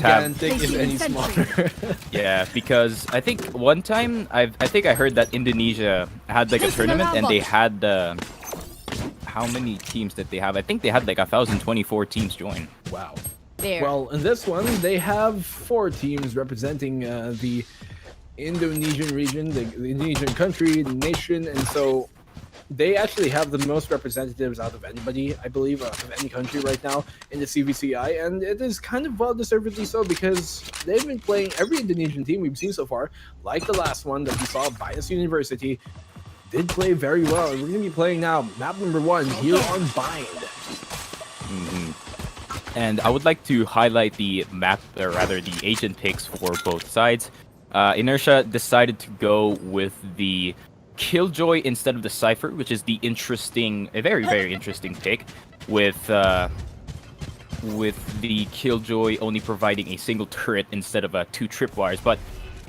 gigantic if any smaller. Yeah, because I think one time I think I heard that Indonesia had like a tournament and they had how many teams did they have? I think they had like 1,024 teams join. Wow. There. Well, in this one, they have 4 teams representing the Indonesian region, the Indonesian country, the nation, and so they actually have the most representatives out of anybody, I believe, of any country right now in the CVCI, and it is kind of well-deservedly so because they've been playing every Indonesian team we've seen so far, like the last one that we saw, Bias University, did play very well, and we're going to be playing now map number 1 here on Bind. And I would like to highlight the map, or rather the agent picks for both sides. INTERTIA decided to go with the Killjoy instead of the Cypher, which is the a very interesting pick, with the Killjoy only providing a single turret instead of 2 tripwires. But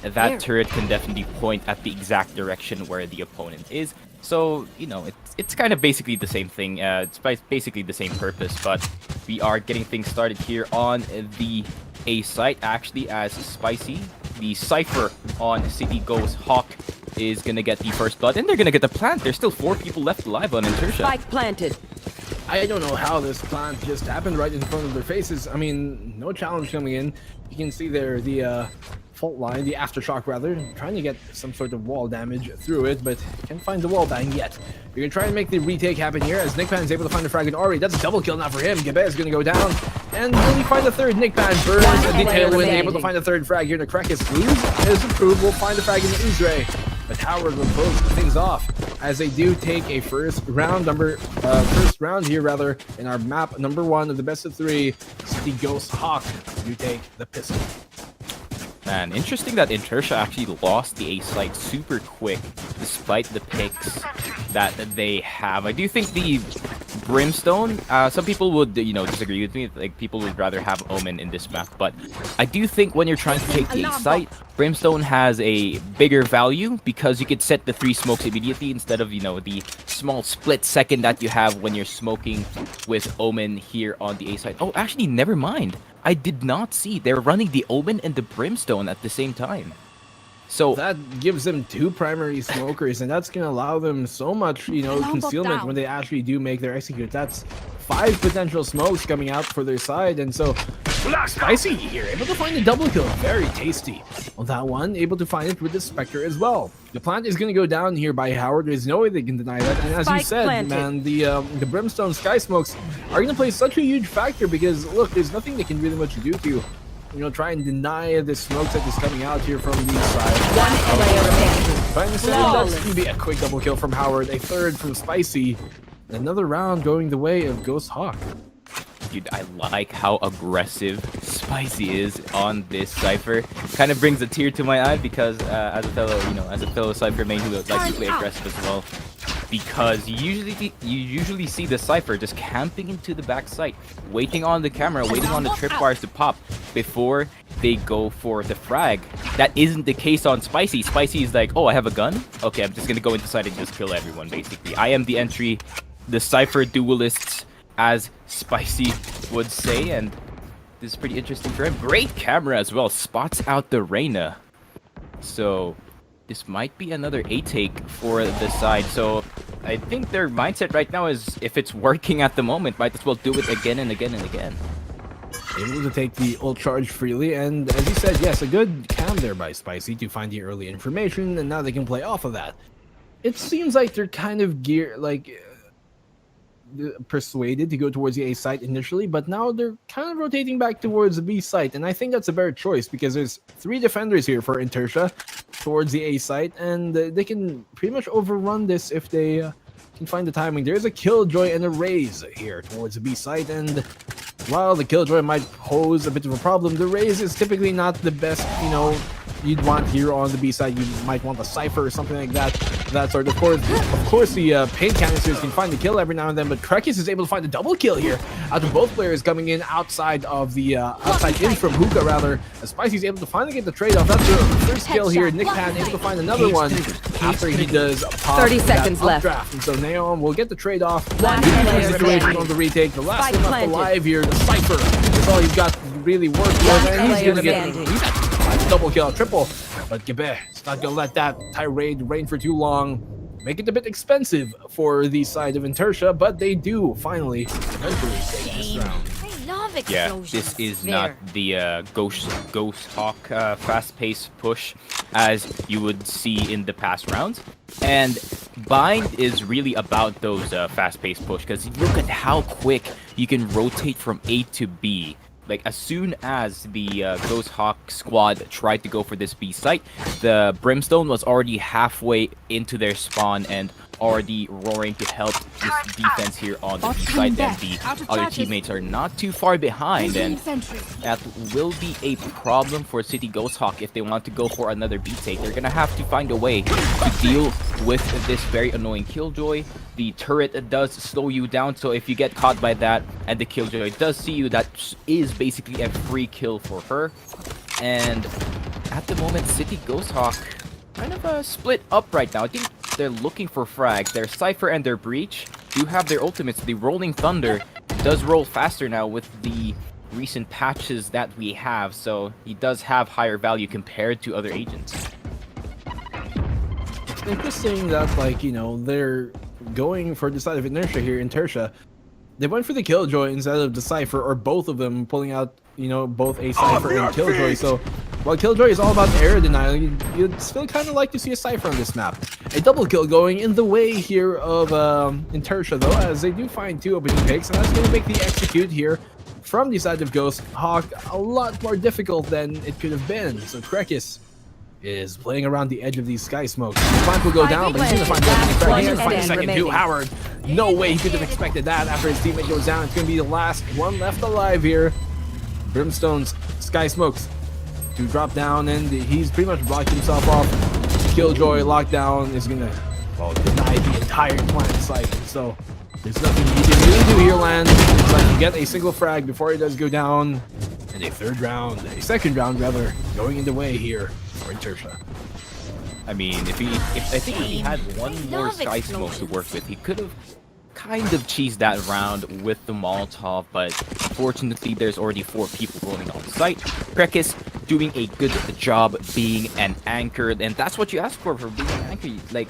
that turret can definitely point at the exact direction where the opponent is. So, you know, it's kind of basically the same thing. It's basically the same purpose, but we are getting things started here on the A site, actually, as Spicy, the Cypher on City GOSHAWK, is going to get the first blood, and they're going to get the plant. There's still 4 people left alive on INTERTIA. Spike planted. I don't know how this plant just happened right in front of their faces. I mean, no challenge coming in. You can see there the fault line, the aftershock rather, trying to get some sort of wall damage through it, but can't find the wall bang yet. You're going to try and make the retake happen here as Nickpan is able to find the frag, and Ori, that's a double kill now for him. Gabe is going to go down, and will he find the third? Nickpan burns, and the Tailwind able to find the third frag here. The Krekis is improved, will find the frag in the Uzre, but Howard will close things off as they do take a first round here rather in our map number 1 of the best of 3. City GOSHAWK do take the pistol. Man, interesting that INTERTIA actually lost the A site super quick, despite the picks that they have. I do think the Brimstone, some people would, disagree with me. Like, people would rather have Omen in this map, but I do think when you're trying to take the A site, Brimstone has a bigger value because you could set the 3 smokes immediately instead of, the small split second that you have when you're smoking with Omen here on the A site. Oh, actually, never mind. I did not see they're running the Omen and the Brimstone at the same time. So that gives them 2 primary smokers, and that's going to allow them so much, concealment when they actually do make their execute. That's 5 potential smokes coming out for their side, and so Spicy here, able to find a double kill. Very tasty on that one, able to find it with the Spectre as well. The plant is going to go down here by Howard. There's no way they can deny that, and as you said, man, the Brimstone Sky Smokes are going to play such a huge factor because, look, there's nothing they can really much do to try and deny the smoke that is coming out here from the side. One player remaining. But that's going to be a quick double kill from Howard, a third from Spicy. Another round going the way of GOSHAWK. Dude, I like how aggressive Spicy is on this Cypher. Kind of brings a tear to my eye because as a fellow Cypher main who likes to play aggressive as well. Because you usually see the Cypher just camping into the back site, waiting on the camera, waiting on the tripwires to pop before they go for the frag. That isn't the case on Spicy. Spicy is like, oh, I have a gun? Okay, I'm just gonna go inside and just kill everyone, basically. I am the entry, the Cypher duelists, as Spicy would say, and this is pretty interesting for him. Great camera as well, spots out the Reyna. So this might be another A-take for the side. So I think their mindset right now is, if it's working at the moment, might as well do it again and again and again. Able to take the ult charge freely, and as you said, yes, a good cam there by Spicy to find the early information, and now they can play off of that. It seems like they're kind of persuaded to go towards the A site initially, but now they're kind of rotating back towards the B site, and I think that's a better choice because there's 3 defenders here for INTERTIA towards the A site, and they can pretty much overrun this if they can find the timing. There's a Killjoy and a Raze here towards the B site, and while the Killjoy might pose a bit of a problem, the Raze is typically not the best, you'd want here on the B side. You might want a Cypher or something like that. That sort of course, the paint canisters can find the kill every now and then, but Krekis is able to find a double kill here out of both players coming in outside of the outside in from Hookah rather. As Spicy's able to finally get the trade-off. That's the first kill here. Nickpan able to find another one after he does pop 30 seconds left. Draft. And so Naeon will get the trade-off. Situation on the retake. The last one left alive here, the Cypher. That's all he's got really work with, and he's gonna get standing. a double kill, triple. But Gabe is not gonna let that tirade reign for too long. Make it a bit expensive for the side of INTERTIA, but they do finally eventually take this round. I love Yeah, explosions. this is There. not the GOSHAWK fast-paced push as you would see in the past rounds. And Bind is really about those fast-paced push because look at how quick you can rotate from A to B. Like, as soon as the GOSHAWK squad tried to go for this B site, the Brimstone was already halfway into their spawn and already roaring to help this defense here on the B site, and the other teammates are not too far behind, and that will be a problem for City GOSHAWK if they want to go for another B take. They're gonna have to find a way to deal with this very annoying Killjoy. The turret does slow you down, so if you get caught by that and the Killjoy does see you, that is basically a free kill for her. And at the moment, City GOSHAWK kind of split up right now. I think they're looking for frags. Their Cypher and their Breach do have their ultimates. The Rolling Thunder does roll faster now with the recent patches that we have, so he does have higher value compared to other agents. It's interesting that, like, you know, they're going for the side of INTERTIA here in INTERTIA. They went for the Killjoy instead of the Cypher, or both of them pulling out, you know, both a Cypher and Killjoy. So while Killjoy is all about air denial, you'd still kind of like to see a Cypher on this map. A double kill going in the way here of INTERTIA, though, as they do find two opening picks, and that's going to make the execute here from the side of GOSHAWK a lot more difficult than it could have been. So Krekis is playing around the edge of these sky smokes. The plant will go down, but he's going to find the opening frag. He's going to find a second too. Howard, no way he could have expected that after his teammate goes down. It's going to be the last one left alive here. Brimstone's sky smokes to drop down, and he's pretty much blocked himself off. Killjoy lockdown is going to deny the entire plant site. So there's nothing he can really do here, Land. It's like you get a single frag before he does go down. And a second round rather, going in the way here for INTERTIA. I mean, I think if he had one more Sky Smoke to work with, he could have kind of cheesed that round with the Molotov, but unfortunately there's already 4 people rolling on site. Krekis doing a good job being an anchor, and that's what you ask for being an anchor. Like,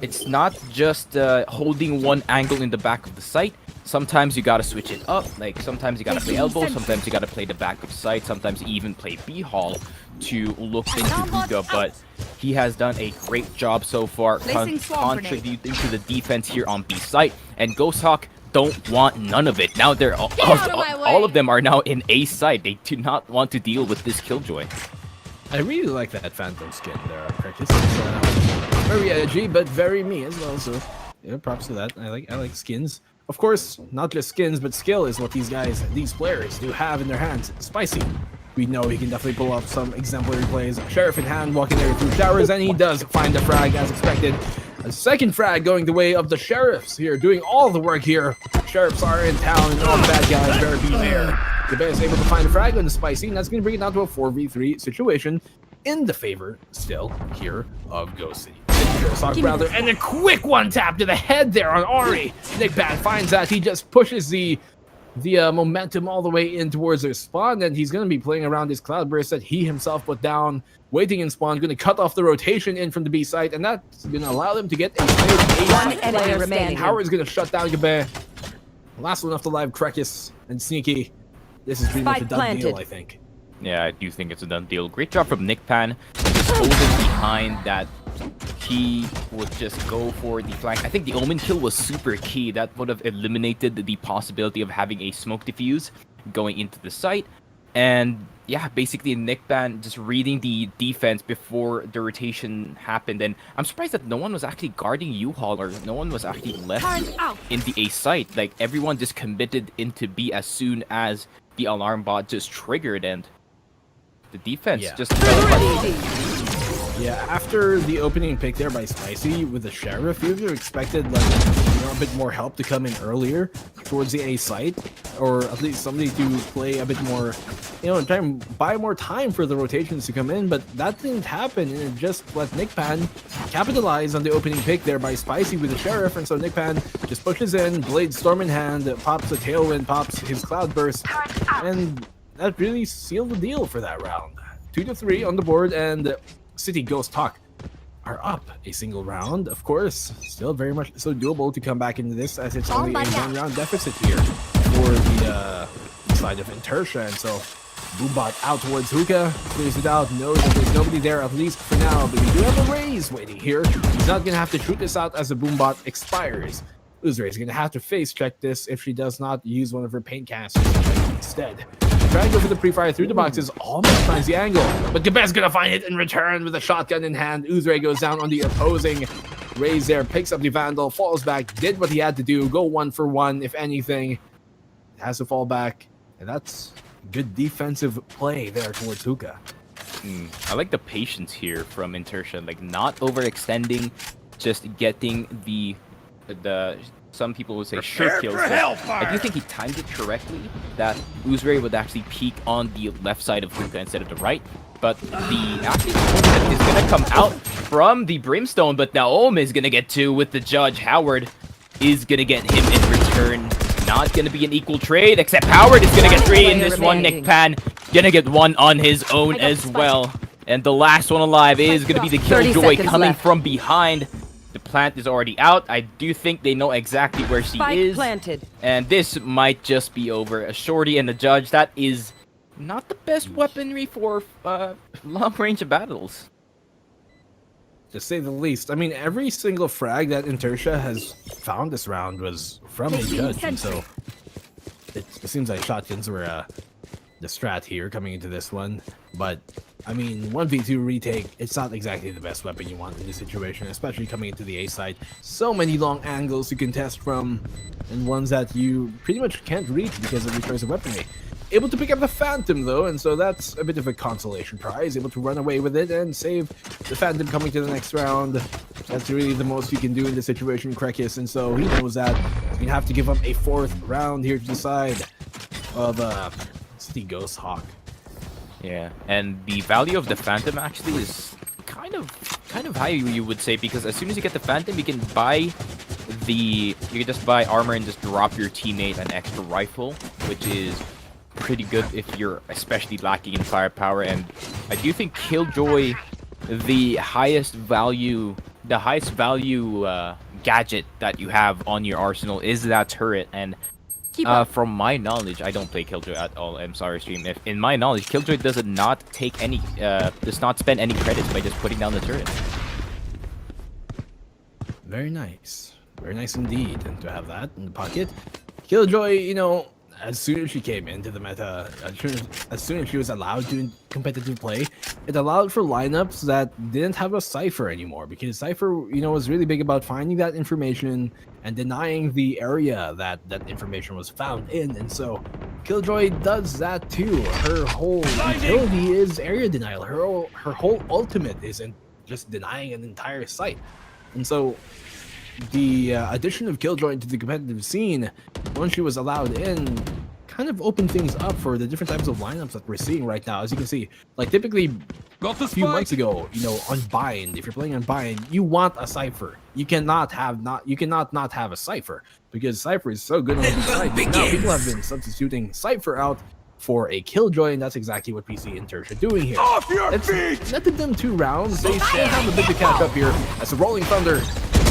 it's not just holding one angle in the back of the site. Sometimes you gotta switch it up. Like, sometimes you gotta play elbow, sometimes you gotta play the back of site, sometimes you even play B-Hall to look into Ruga, but he has done a great job so far contributing to the defense here on B site, and GOSHAWK don't want none of it. Now they're all of them are now in A site. They do not want to deal with this Killjoy. I really like that Phantom skin there, Krekis. It's very edgy, but very me as well, so yeah, props to that. I like skins. Of course, not just skins, but skill is what these players do have in their hands. Spicy. We know he can definitely pull off some exemplary plays. Sheriff in hand, walking there through showers, and he does find the frag as expected. A second frag going the way of the Sheriffs here, doing all the work here. Sheriffs are in town, and all the bad guys better be there. The bear is able to find a frag on the Spicy, and that's going to bring it down to a 4v3 situation in the favor, still, here of Ghost City. Rather, and a quick one tap to the head there on Ari. Nickpan finds that. He just pushes the momentum all the way in towards their spawn, and he's going to be playing around this cloudburst that he himself put down, waiting in spawn, going to cut off the rotation in from the B site, and that's going to allow them to get a player remaining. Howard's going to shut down Gabe. Last one off the live, Krekis and Sneaky. This is pretty much a done deal, I think. Yeah, I do think it's a done deal. Great job from Nickpan, just holding behind that. He would just go for the flank. I think the Omen kill was super key. That would have eliminated the possibility of having a smoke diffuse going into the site. And yeah, basically Nickpan just reading the defense before the rotation happened. And I'm surprised that no one was actually guarding U-Haul, or no one was actually left in the A site. Like, everyone just committed into B as soon as the alarm bot just triggered, and the defense just Yeah, after the opening pick there by Spicy with the Sheriff, you would have expected, like, you know, a bit more help to come in earlier towards the A site, or at least somebody to play a bit more, you know, try and buy more time for the rotations to come in, but that didn't happen, and it just let Nickpan capitalize on the opening pick there by Spicy with the Sheriff, and so Nickpan just pushes in, Blade Storm in hand, pops a Tailwind, pops his Cloudburst, and that really sealed the deal for that round. 2-3 on the board, and City GOSHAWK are up a single round. Of course, still very much so doable to come back into this, as it's only a 1-round deficit here for the side of INTERTIA. And so Boombot out towards Hookah, clears it out, knows that there's nobody there at least for now, but we do have a Raze waiting here. He's not gonna have to shoot this out as the Boombot expires. Uzuri is gonna have to face check this if she does not use one of her paint casters instead. Trying to go for the pre-fire through the boxes, almost finds the angle, but Gabez gonna find it in return with a shotgun in hand. Uzuri goes down on the opposing Raze there, picks up the Vandal, falls back, did what he had to do, go 1 for 1, if anything. Has to fall back, and that's good defensive play there towards Hookah. I like the patience here from INTERTIA, like not overextending, just getting the some people would say sure kills. I do think he timed it correctly, that Uzuri would actually peek on the left side of Hookah instead of the right. But the actually is gonna come out from the Brimstone, but Naom is gonna get 2 with the Judge. Howard is gonna get him in return. Not gonna be an equal trade, except Howard is gonna get 3 in this one. Nick Pan gonna get 1 on his own as well. And the last one alive is gonna be the Killjoy coming from behind. The plant is already out. I do think they know exactly where she is. Planted. And this might just be over. A Shorty and a Judge, that is not the best weaponry for long-range battles. To say the least. I mean, every single frag that INTERTIA has found this round was from a Judge, and so it seems like shotguns were the strat here coming into this one. But I mean, 1v2 retake, it's not exactly the best weapon you want in this situation, especially coming into the A side. So many long angles you can test from, and ones that you pretty much can't reach because of your choice of weaponry. Able to pick up the Phantom though, and so that's a bit of a consolation prize. Able to run away with it and save the Phantom coming to the next round. That's really the most you can do in this situation, Krekis, and so he knows that he's gonna have to give up a 4th round here to the side of City GOSHAWK. Yeah, and the value of the Phantom actually is kind of high, you would say, because as soon as you get the Phantom, you can just buy armor and just drop your teammate an extra rifle, which is pretty good if you're especially lacking in firepower. And I do think Killjoy, the highest value gadget that you have on your arsenal is that turret. And from my knowledge, I don't play Killjoy at all. I'm sorry, stream. In my knowledge, Killjoy does not spend any credits by just putting down the turret. Very nice indeed, and to have that in the pocket. Killjoy, you know, as soon as she came into the meta, as soon as she was allowed to competitive play, it allowed for lineups that didn't have a Cypher anymore, because Cypher, you know, was really big about finding that information and denying the area that that information was found in. And so Killjoy does that too. Her whole utility is area denial. Her whole ultimate isn't just denying an entire site. And so the addition of Killjoy into the competitive scene, once she was allowed in, kind of opened things up for the different types of lineups that we're seeing right now. As you can see, like typically a few months ago, you know, on Bind, if you're playing on Bind, you want a Cypher. You cannot not have a Cypher, because Cypher is so good on the side. Now people have been substituting Cypher out for a Killjoy, and that's exactly what we see INTERTIA doing here. It's netted them 2 rounds. They still have a bit to catch up here as the Rolling Thunder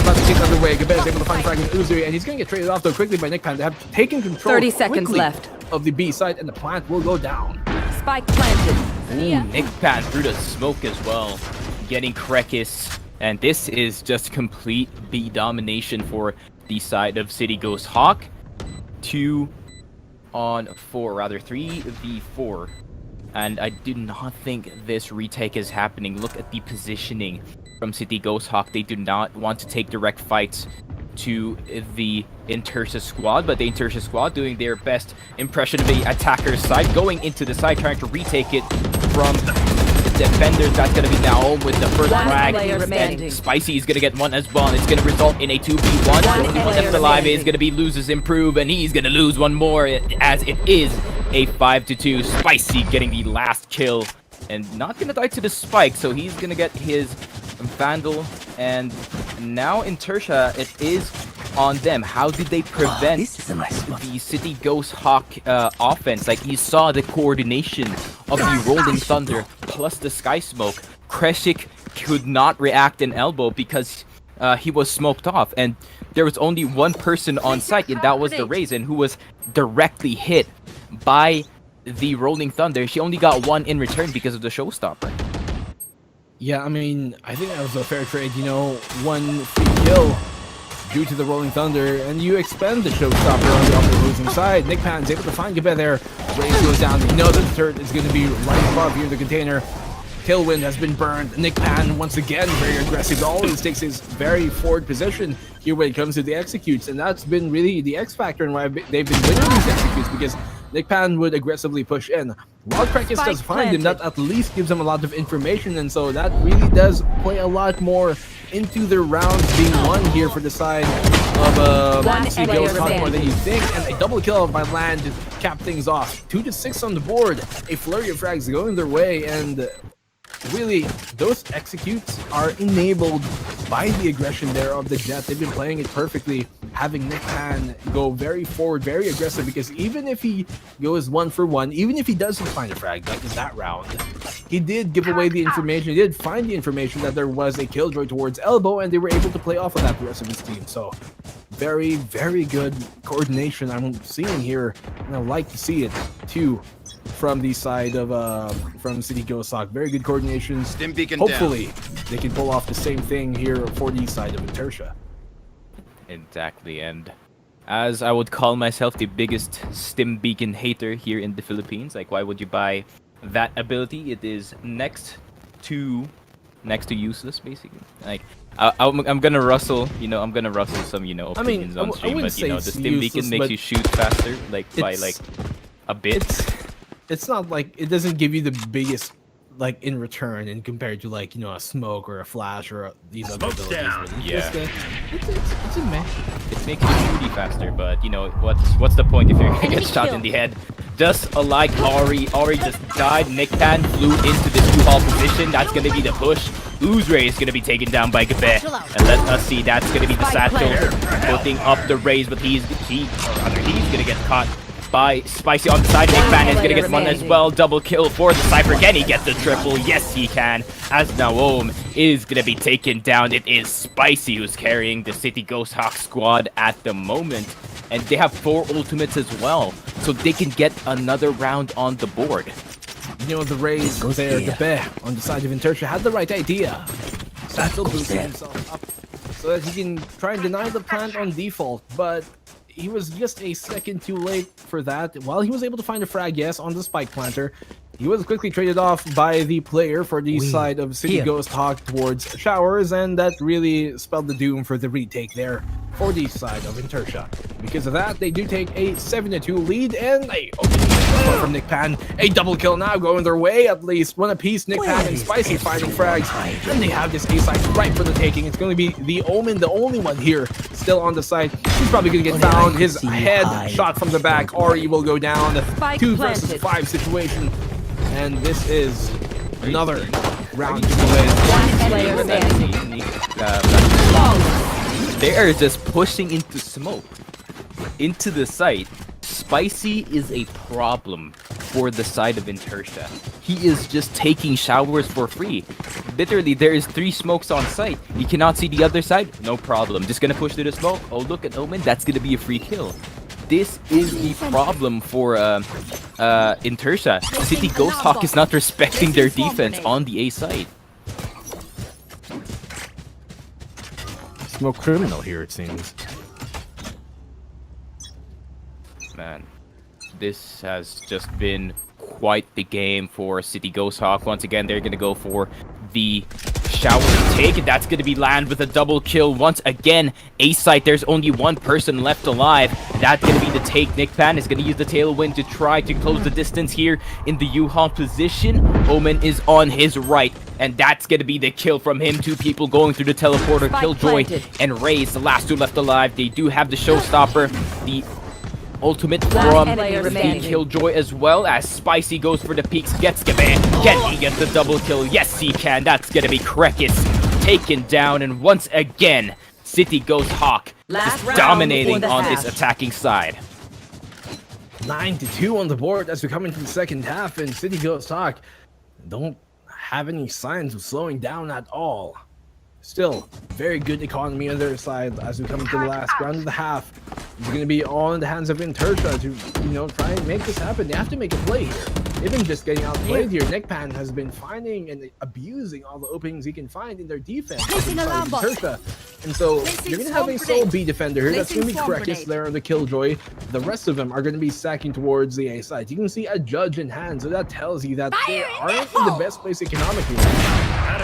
about to get underway. Gabez able to find fragment Uzuri, and he's going to get traded off though quickly by Nick Pan. They have taken control 30 seconds left of the B side, and the plant will go down. Spike planted. Ooh, Nick Pan through the smoke as well, getting Krekis, and this is just complete B domination for the side of City GOSHAWK. 3v4, and I do not think this retake is happening. Look at the positioning from City GOSHAWK. They do not want to take direct fights to the INTERTIA squad, but the INTERTIA squad doing their best impression of the attacker's side, going into the side, trying to retake it from the defenders. That's going to be Naom with the first frag, and Spicy is going to get 1 as well, and it's going to result in a 2v1. The only one left alive is going to be Loses Improve, and he's going to lose 1 more, as it is a 5-2. Spicy getting the last kill, and not going to die to the spike, so he's going to get his Vandal. And now INTERTIA, it is on them. How did they prevent the City Ghost Hawk offense? Like, you saw the coordination of the Rolling Thunder plus the Sky Smoke. Kreshik could not react an elbow because he was smoked off, and there was only one person on site, and that was the Raisin, who was directly hit by the Rolling Thunder. She only got one in return because of the showstopper. Yeah, I mean, I think that was a fair trade, you know, one free kill due to the Rolling Thunder, and you expend the showstopper on the opposing side. Nick Pan's able to find Gabe there. Raze goes down. He knows that the turret is going to be right above here in the container. Tailwind has been burned. Nick Pan, once again, very aggressive. Always takes his very forward position here when it comes to the executes, and that's been really the X factor in why they've been winning these executes, because Nick Pan would aggressively push in. While Krakis does find him, that at least gives him a lot of information, and so that really does play a lot more into their rounds being won here for the side of City Ghost Hawk more than you think, and a double kill by Land to cap things off. 2-6 on the board, a flurry of frags going their way, and really, those executes are enabled by the aggression there of the Jet. They've been playing it perfectly, having Nick Pan go very forward, very aggressive, because even if he goes 1-for-1, even if he doesn't find a frag like in that round, he did give away the information. He did find the information that there was a killjoy towards elbow, and they were able to play off of that the rest of his team. So very, very good coordination I'm seeing here, and I like to see it too from the side of from City Ghost Hawk. Very good coordination. Stim beacon Hopefully down. they can pull off the same thing here for the side of INTERTIA. Exactly, and as I would call myself the biggest Stim Beacon hater here in the Philippines, like, why would you buy that ability? It is next to useless, basically. Like, I'm gonna rustle, I'm gonna rustle some, opinions on stream, but the Stim Beacon makes you shoot faster, like, by like a bit. It's not like it doesn't give you the biggest like in return, and compared to like a smoke or a flash or these other abilities. Yeah. It's a meh. It makes you shooty faster, but what's the point if you're gonna get shot in the head? Just like Ari just died. Nick Pan flew into the 2-hall position. That's gonna be the push. Uzray is gonna be taken down by Gabe, and let us see. That's gonna be the satchel putting up the raise, but he's gonna get caught by Spicy on the side. Nick Pan is gonna get one as well. Double kill for the Cypher. Can he get the triple? Yes, he can. As Naom is gonna be taken down. It is Spicy who's carrying the City Ghost Hawk squad at the moment. And they have 4 ultimates as well, so they can get another round on the board. The raise there, Gabe on the side of INTERTIA had the right idea. Satchel boosting himself up so that he can try and deny the plant on default, but he was just a second too late for that. While he was able to find a frag, yes, on the spike planter, he was quickly traded off by the player for the side of City Ghost Hawk towards Showers, and that really spelled the doom for the retake there for the side of INTERTIA. Because of that, they do take a 7-2 lead, and a from Nick Pan. A double kill now going their way, at least one apiece. Nick Pan and Spicy finding frags, and they have this A site right for the taking. It's going to be the Omen, the only one here still on the site. He's probably going to get found. His head shot from the back. Ari will go down. 2 versus 5 situation, and this is another round to win. They are just pushing into smoke, into the site. Spicy is a problem for the side of INTERTIA. He is just taking showers for free. Literally, there is 3 smokes on site. You cannot see the other side? No problem. Just gonna push through the smoke. Oh, look at Omen. That's gonna be a free kill. This is the problem for INTERTIA. City Ghost Hawk is not respecting their defense on the A side. Smoke criminal here, it seems. Man, this has just been quite the game for City Ghost Hawk. Once again, they're gonna go for the shower take, and that's gonna be Land with a double kill once again. A site, there's only one person left alive. That's gonna be the take. Nick Pan is gonna use the tailwind to try to close the distance here in the U-Haul position. Omen is on his right, and that's gonna be the kill from him. 2 people going through the teleporter. Killjoy and Raze, the last 2 left alive. They do have the showstopper, the ultimate from the Killjoy as well, as Spicy goes for the peaks, gets Gabe. Can he get the double kill? Yes, he can. That's gonna be Krekis taken down, and once again, City Ghost Hawk Last round dominating before the on this half. attacking side. 9-2 on the board as we come into the second half, and City GOSHAWK don't have any signs of slowing down at all. Still, very good economy on their side as we come into the last round of the half. It's going to be all in the hands of INTERTIA to, try and make this happen. They have to make a play here. Even just getting outplayed here, Nickpan has been finding and abusing all the openings he can find in their defense. INTERTIA. And so you're going to have a sole B defender here. That's going to be Krekis there on the Killjoy. The rest of them are going to be stacking towards the A side. You can see a judge in hand, so that tells you that they aren't in the best place economically.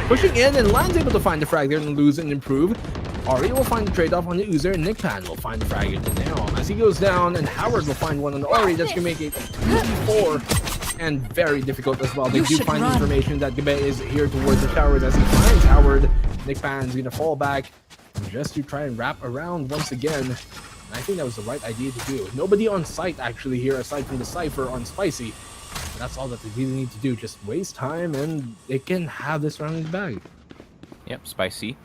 Pushing in, and Land's able to find the frag there and lose and improve. Ari will find the trade-off on the Uzer, and Nickpan will find the frag into Naom. As he goes down, and Howard will find one on Ari. That's going to make it 2v4, and very difficult as well. They do find information that Gabe is here towards the towers. As he finds Howard, Nickpan's going to fall back just to try and wrap around once again. And I think that was the right idea to do. Nobody on site actually here, aside from the Cypher on Spicy. And that's all that they really need to do. Just waste time, and they can have this round in the bag. Yep, Spicy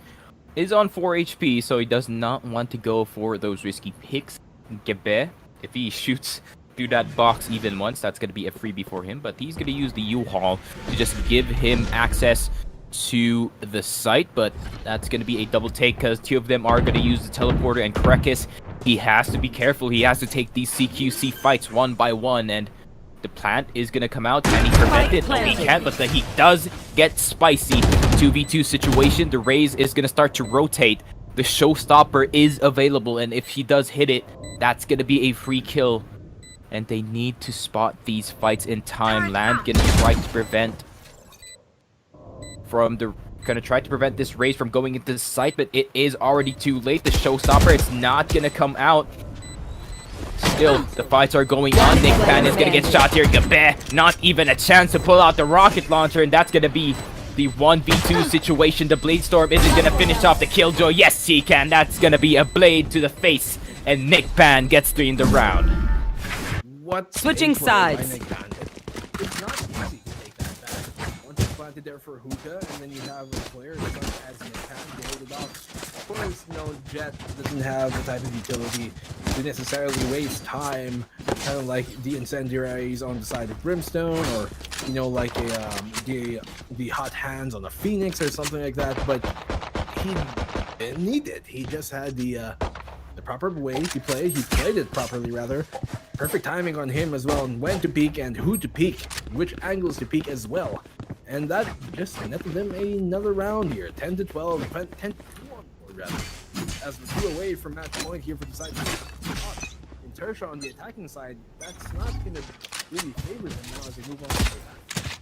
is on 4 HP, so he does not want to go for those risky picks. Gabe, if he shoots through that box even once, that's going to be a freebie for him. But he's going to use the U-Haul to just give him access to the site. But that's going to be a double take because two of them are going to use the teleporter. And Krekis, he has to be careful. He has to take these CQC fights one by one. And the plant is going to come out. Can he prevent it? No, he can't, but he does get Spicy. 2v2 situation. The Raze is going to start to rotate. The Showstopper is available, and if he does hit it, that's going to be a free kill. And they need to spot these fights in time. Land going to try to prevent this Raze from going into the site, but it is already too late. The Showstopper, it's not going to come out. Still, the fights are going on. Nickpan is going to get shot here. Gabe, not even a chance to pull out the rocket launcher, and that's going to be the 1v2 situation. The Blade Storm isn't going to finish off the Killjoy. Yes, he can. That's going to be a blade to the face, and Nickpan gets 3 in the round. Switching sides. It's not easy to take that back. Once it's planted there for Hookah, and then you have a player that as Nickpan to hold it off. Of course, Jet doesn't have the type of utility to necessarily waste time, kind of like the incendiaries on the side of Brimstone, or like the hot hands on the Phoenix or something like that. But he didn't need it. He just had the proper way to play. He played it properly, rather. Perfect timing on him as well, and when to peek and who to peek, which angles to peek as well. And that just netted them another round here. 10-12, 10-4 rather. As we're 2 away from match point here for the side. INTERTIA on the attacking side, that's not going to really favor them now as they move on to that.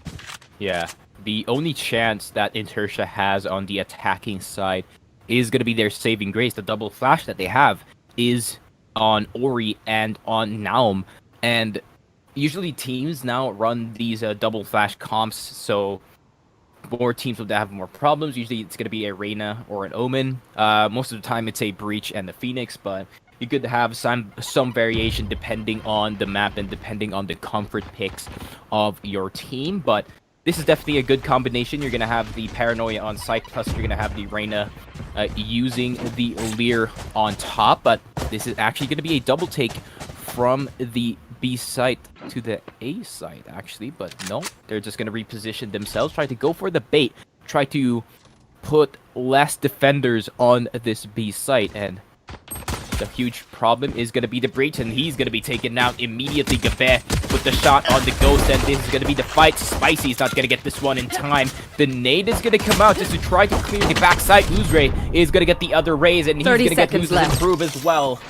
Yeah, the only chance that INTERTIA has on the attacking side is going to be their saving grace. The double flash that they have is on Ori and on Naom. And usually teams now run these double flash comps, so more teams would have more problems. Usually it's going to be a Reyna or an Omen. Most of the time it's a Breach and the Phoenix, but you could have some variation depending on the map and depending on the comfort picks of your team. But this is definitely a good combination. You're going to have the Paranoia on site, plus you're going to have the Reyna using the Leer on top. But this is actually going to be a double take from the B site to the A site, actually. But no, they're just going to reposition themselves, try to go for the bait, try to put less defenders on this B site. And the huge problem is going to be the Breach, and he's going to be taken out immediately. Gabe with the shot on the Ghost, and this is going to be the fight. Spicy's not going to get this one in time. The nade is going to come out just to try to clear the backside. Uzre is going to get the other Raze, and he's going to get Uzre's improve as well.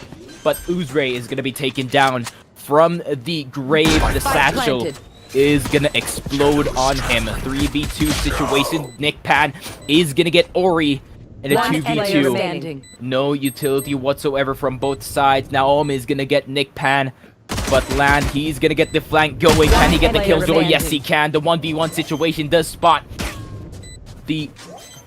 But Uzre is going to be taken down from the grave. The satchel is going to explode on him. 3v2 situation. Nickpan is going to get Ori. And a 2v2, no utility whatsoever from both sides. Naom is going to get Nickpan, but Land, he's going to get the flank going. Can he get the Killjoy? Yes, he can. The 1v1 situation does spot the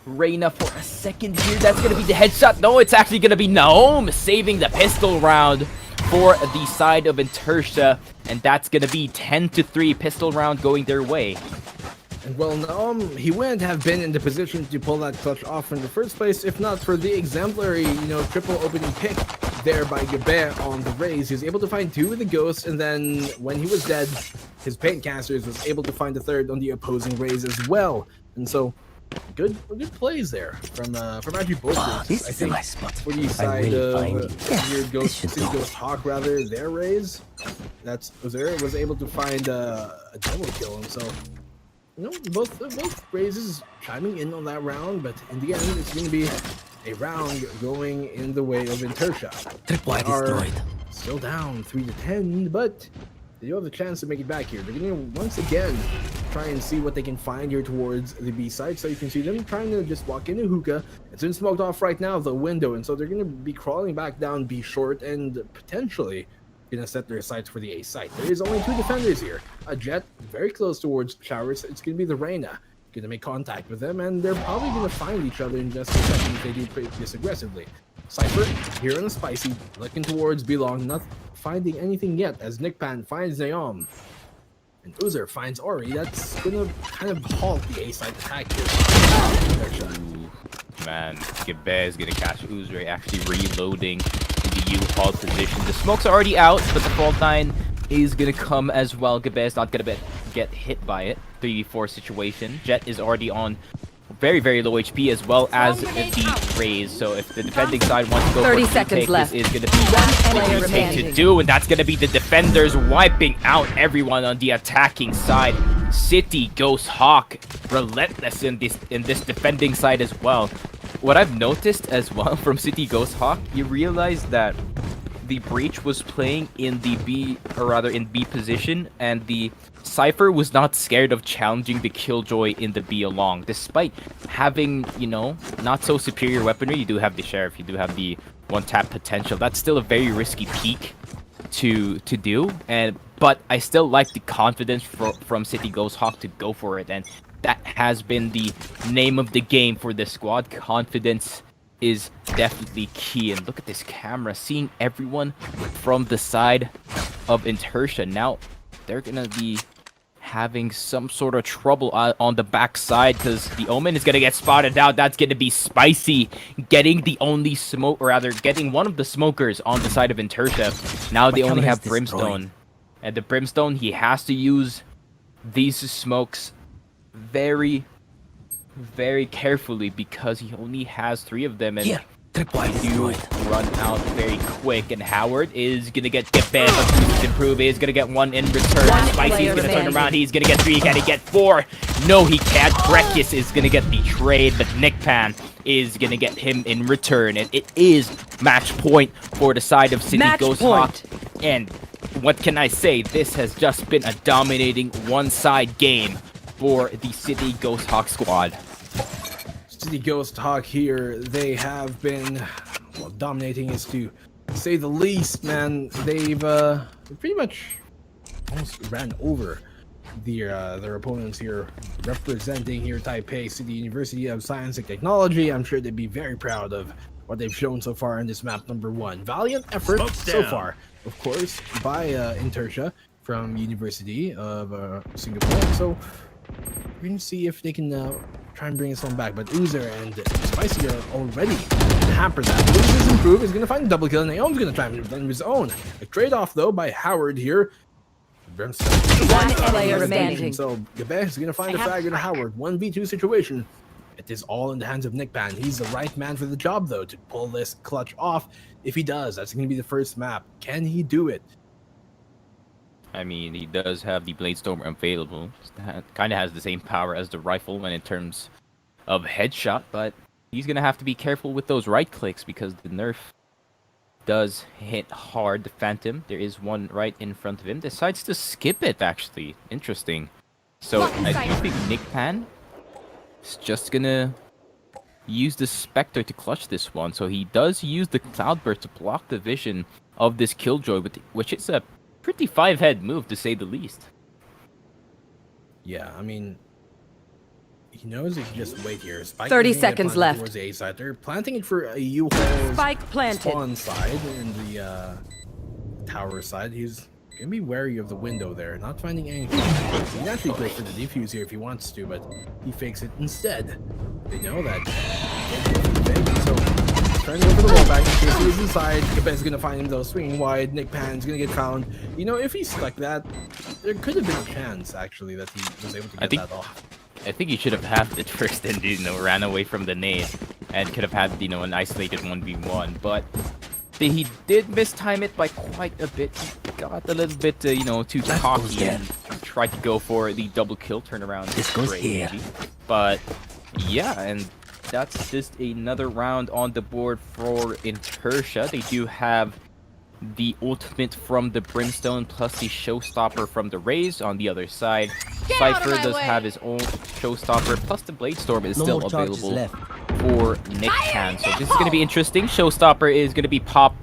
Reyna for a second here. That's going to be the headshot. No, it's actually going to be Naom saving the pistol round for the side of INTERTIA. And that's going to be 10-3 pistol round going their way. And well, he wouldn't have been in the position to pull that clutch off in the first place if not for the exemplary, triple opening pick there by Gabe on the raise. He was able to find 2 with the ghost, and then when he was dead, his paint casters was able to find the 3rd on the opposing raise as well. And so, good plays there from actually both groups. I think for the side of your Ghost Hawk rather, their raise, that's Uzer was able to find a double kill, and so. Both raises chiming in on that round, but in the end, it's going to be a round going in the way of INTERTIA. They are still down 3-10, but they do have a chance to make it back here. They're going to once again try and see what they can find here towards the B side. So you can see them trying to just walk into hookah. It's been smoked off right now, the window, and so they're going to be crawling back down B short and potentially gonna set their sights for the A site. There is only 2 defenders here. A Jet very close towards Showers. It's gonna be the Reyna. Gonna make contact with them, and they're probably gonna find each other in just a second if they do play this aggressively. Cypher here on the Spicy, looking towards Belong, not finding anything yet as Nickpan finds Naom. And Uzer finds Ori. That's gonna kind of halt the A site attack here. Man, Gabe is gonna catch Uzer actually reloading the U-Haul position. The smoke's already out, but the fault 9 is gonna come as well. Gabe is not gonna get hit by it. 3v4 situation. Jet is already on very low HP as well as the raise. So if the defending side wants to go 30 for seconds take, left. this is gonna be what you take to do, and that's gonna be the defenders wiping out everyone on the attacking side. City Ghost Hawk relentless in this defending side as well. What I've noticed as well from City Ghost Hawk, you realize that the Breach was playing in the B, or rather in B position, and the Cypher was not scared of challenging the Killjoy in the B along. Despite having, not so superior weaponry, you do have the Sheriff, you do have the one-tap potential. That's still a very risky peak to do, but I still like the confidence from City Ghost Hawk to go for it, and that has been the name of the game for this squad. Confidence is definitely key, and look at this camera, seeing everyone from the side of INTERTIA. Now they're gonna be having some sort of trouble on the backside because the Omen is gonna get spotted out. That's gonna be Spicy getting the only smoke, or rather getting one of the smokers on the side of INTERTIA. Now they only have Brimstone, and the Brimstone, he has to use these smokes very carefully because he only has 3 of them, and they do run out very quick. And Howard is gonna get banned, but Boost Improve is gonna get 1 in return. Spicy is gonna turn around, he's gonna get 3, can he get 4? No, he can't. Brekkus is gonna get betrayed, but Nickpan is gonna get him in return, and it is match point for the side of City Ghost Hawk. And what can I say? This has just been a dominating one-side game for the City Ghost Hawk squad. City Ghost Hawk here, they have been dominating, is to say the least, man. They've pretty much almost ran over their opponents here, representing here Taipei City University of Science and Technology. I'm sure they'd be very proud of what they've shown so far in this map number 1. Valiant effort so far, of course, by INTERTIA from University of Singapore. So we're gonna see if they can try and bring this one back, but Uzer and Spicy are already hamper that. Uzer's Improve is gonna find a double kill, and Naom's gonna try and defend his own. A trade-off though by Howard here. One player remaining. So Gabe is gonna find a frag in a Howard 1v2 situation. It is all in the hands of Nickpan. He's the right man for the job though to pull this clutch off. If he does, that's gonna be the first map. Can he do it? I mean, he does have the Bladestorm available. Kind of has the same power as the Rifleman in terms of headshot, but he's going to have to be careful with those right clicks because the nerf does hit hard. The Phantom, there is one right in front of him. Decides to skip it, actually. Interesting. So I do think Nickpan is just going to use the Spectre to clutch this one. So he does use the Cloudburst to block the vision of this Killjoy, which is a pretty 5-head move, to say the least. Yeah, I mean, he knows he can just wait here. Spike 30 seconds left. Towards the A side. They're planting it for a U-Haul Spike planted. spawn side in the tower side. He's Gonna be wary of the window there, not finding anything. He can actually go for the defuse here if he wants to, but he fakes it instead. They know that. So trying to go for the wall back. He is inside. Capet's gonna find him though, swinging wide. Nick Pan's gonna get found. You know, if he stuck that, there could have been a chance actually that he was able to get that off. I think he should have halved it first and, you know, ran away from the nade and could have had, you know, an isolated 1v1. But he did mistime it by quite a bit. He got a little bit, you know, too cocky and tried to go for the double kill turnaround. This goes here. But yeah, and that's just another round on the board for INTERTIA. They do have the ultimate from the Brimstone plus the showstopper from the Raze on the other side. Cypher does have his own showstopper, plus the Bladestorm is still available for Nick Pan. So this is going to be interesting. Showstopper is going to be popped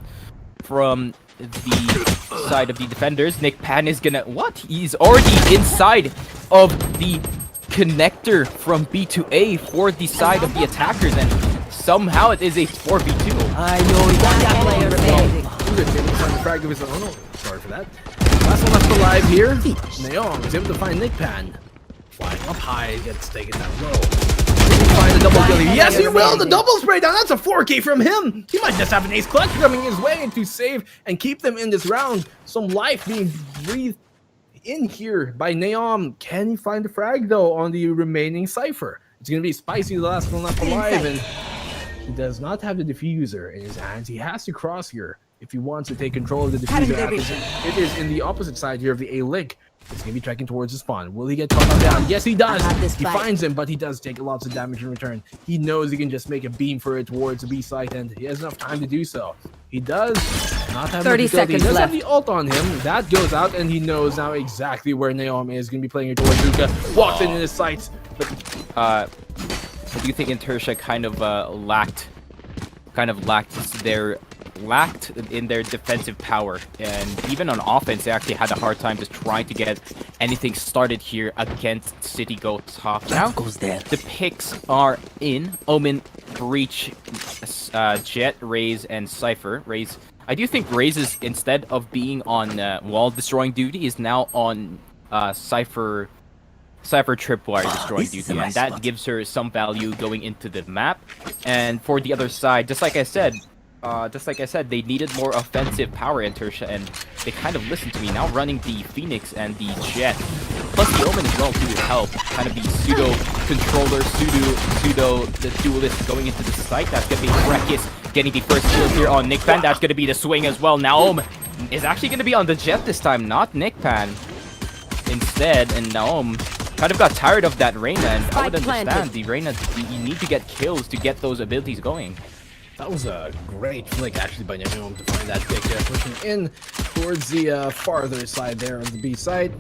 from the side of the defenders. Nick Pan is going to... What? He's already inside of the connector from B to A for the side of the attackers, and somehow it is a 4v2. I know that player remaining. Trying to frag of his own. Oh, sorry for that. Last one left alive here. Neon is able to find Nick Pan. Flying up high, gets taken down low. Find a double kill. Yes, he will. The double spray down. That's a 4K from him. He might just have an ace clutch coming his way to save and keep them in this round. Some life being breathed in here by Neom. Can he find the frag though on the remaining Cypher? It's gonna be Spicy, the last one left alive, and he does not have the diffuser in his hands. He has to cross here if he wants to take control of the diffuser. It is in the opposite side here of the A link. He's gonna be trekking towards the spawn. Will he get caught down? Yes, he does. He finds him, but he does take lots of damage in return. He knows he can just make a beam for it towards the B site, and he has enough time to do so. He does not have 30 much utility. seconds He does have left. the ult on him. That goes out, and he knows now exactly where Naomi is. Gonna be playing it towards Luka. Walks in his sights. But Do you think INTERTIA kind of lacked in their defensive power, and even on offense they actually had a hard time just trying to get anything started here against City Go top. Now the picks are in Omen, Breach, Jet, Raze, and Cypher. Raze, I do think Raze is, instead of being on wall destroying duty, is now on Cypher tripwire destroying duty, and that gives her some value going into the map. And for the other side, just like I said, they needed more offensive power, INTERTIA, and they kind of listened to me. Now running the Phoenix and the Jet, plus the Omen as well to help. Kind of the pseudo controller, the duelist going into the site. That's gonna be Brekis getting the first kill here on Nick Pan. That's gonna be the swing as well. Now Omen is actually gonna be on the Jet this time, not Nick Pan instead, and Naom kind of got tired of that Reyna, and I would understand the Reyna. You need to get kills to get those abilities going. that was a great flick actually by Naomi to find that pick there, pushing in towards the farther side there of the B side.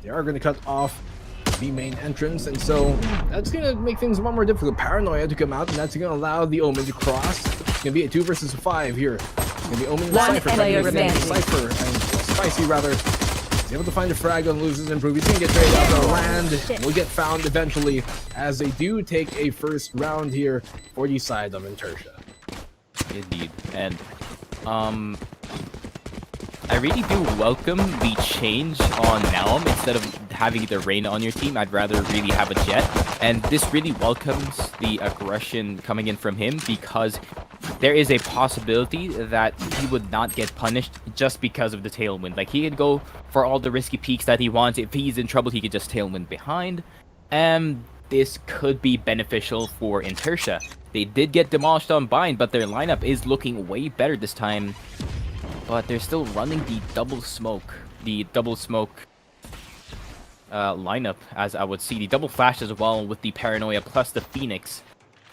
They are going to cut off the B main entrance, and so that's going to make things a lot more difficult. Paranoia to come out, and that's going to allow the Omen to cross. It's going to be a 2 versus 5 here. It's going to be Omen and Cypher. Cypher and Spicy rather. He's able to find a frag on loses and improve. He's going to get traded out of the land. Will get found eventually as they do take a first round here for the side of INTERTIA. Indeed, and I really do welcome the change on Naom. Instead of having the Reyna on your team, I'd rather really have a Jet, and this really welcomes the aggression coming in from him, because there is a possibility that he would not get punished just because of the tailwind. Like, he could go for all the risky peeks that he wants. If he's in trouble, he could just tailwind behind, and this could be beneficial for INTERTIA. They did get demolished on Bind, but their lineup is looking way better this time. But they're still running the double smoke lineup, as I would see. The double flash as well with the Paranoia plus the Phoenix,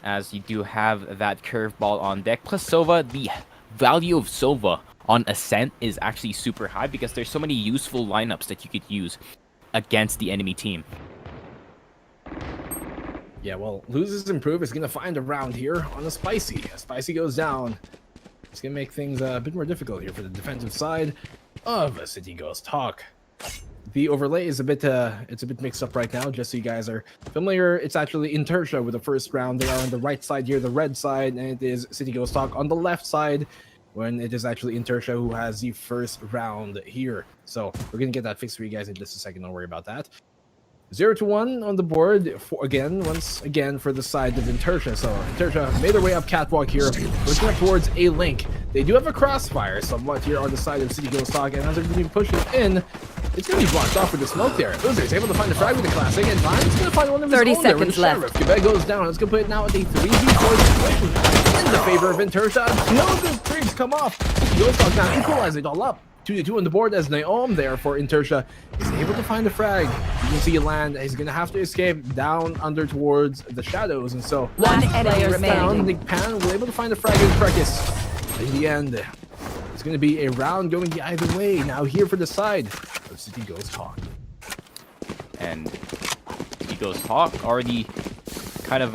as you do have that curveball on deck. Plus Sova, the value of Sova on Ascent is actually super high, because there's so many useful lineups that you could use against the enemy team. Yeah, well, loses improve is going to find a round here on a Spicy. As Spicy goes down, it's going to make things a bit more difficult here for the defensive side of City Ghost Hawk. The overlay is a bit mixed up right now, just so you guys are familiar. It's actually INTERTIA with the first round. They are on the right side here, the red side, and it is City Ghost Hawk on the left side, when it is actually INTERTIA who has the first round here. So we're gonna get that fixed for you guys in just a second. Don't worry about that. 0-1 on the board once again for the side of INTERTIA. So INTERTIA made their way up catwalk here, looking up towards a link. They do have a crossfire somewhat here on the side of City GOSHAWK, and as they're going to be pushing in, it's going to be blocked off with the smoke there. Loser is able to find the frag with the classic, and Vine's going to find one of his 30 own there with the seconds left. Sheriff. Quebec goes down. Let's go put it now at a 3v4 situation in the favor of INTERTIA until the trigs come off. GOSHAWK now equalize it all up. 2-2 on the board as Naom there for INTERTIA is able to find a frag. You can see land. He's gonna have to escape down under towards the shadows, and so One enemy remaining. Nick Pan was able to find a frag in Precis. In the end, it's gonna be a round going the either way. Now here for the side of City GOSHAWK. And City GOSHAWK already kind of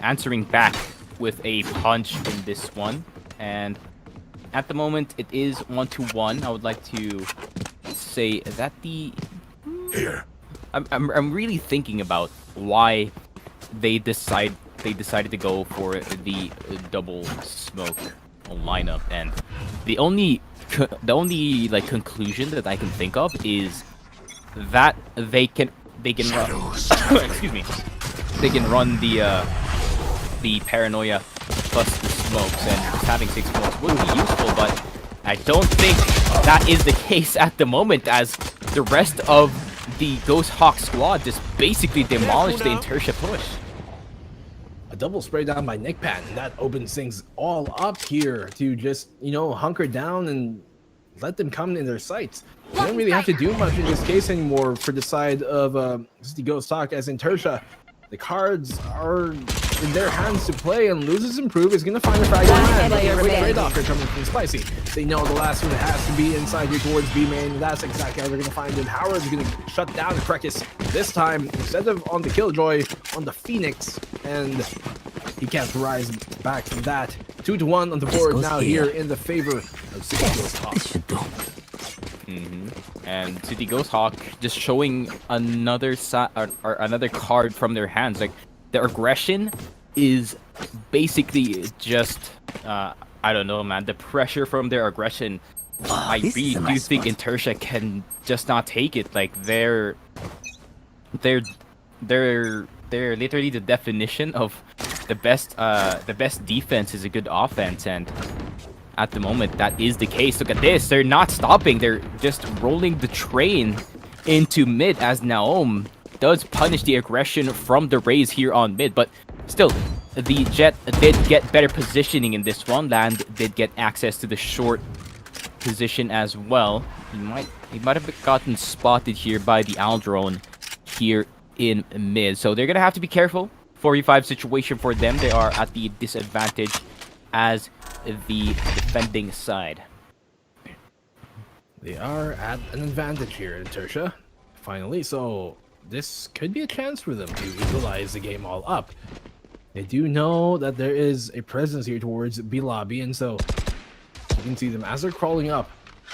answering back with a punch in this one, and at the moment, it is 1-1. I would like to say that I'm really thinking about why they decided to go for the double smoke lineup, and the only like conclusion that I can think of is that they can run excuse me, they can run the paranoia plus the smokes, and having 6 smokes would be useful, but I don't think that is the case at the moment, as the rest of the GOSHAWK squad just basically demolished the INTERTIA push. A double spray down by Nick Pan, and that opens things all up here to just, you know, hunker down and let them come in their sights. They don't really have to do much in this case anymore for the side of City GOSHAWK, as INTERTIA, the cards are in their hands to play, and Loses Improve is going to find a frag land. Quick trade-off here coming from Spicy. They know the last one has to be inside here towards B main, and that's exactly how they're going to find it. Howard's going to shut down Precis this time, instead of on the Killjoy, on the Phoenix, and he can't rise back from that. 2-1 on the board now here in the favor of City GOSHAWK. And City GOSHAWK just showing another or another card from their hands. Like, their aggression is basically just I don't know, man. The pressure from their aggression, I really do think INTERTIA can just not take it. Like, they're literally the definition of the best defense is a good offense, and at the moment that is the case. Look at this, they're not stopping, they're just rolling the train into mid, as Naom does punish the aggression from the Raze here on mid, but still the Jet did get better positioning in this one. Land did get access to the short position as well. He might have gotten spotted here by the Owl drone here in mid, so they're gonna have to be careful. 4v5 situation for them. They are at the disadvantage as the defending side. They are at an advantage here in INTERTIA, finally, so this could be a chance for them to equalize the game all up. They do know that there is a presence here towards B lobby, and so you can see them as they're crawling up,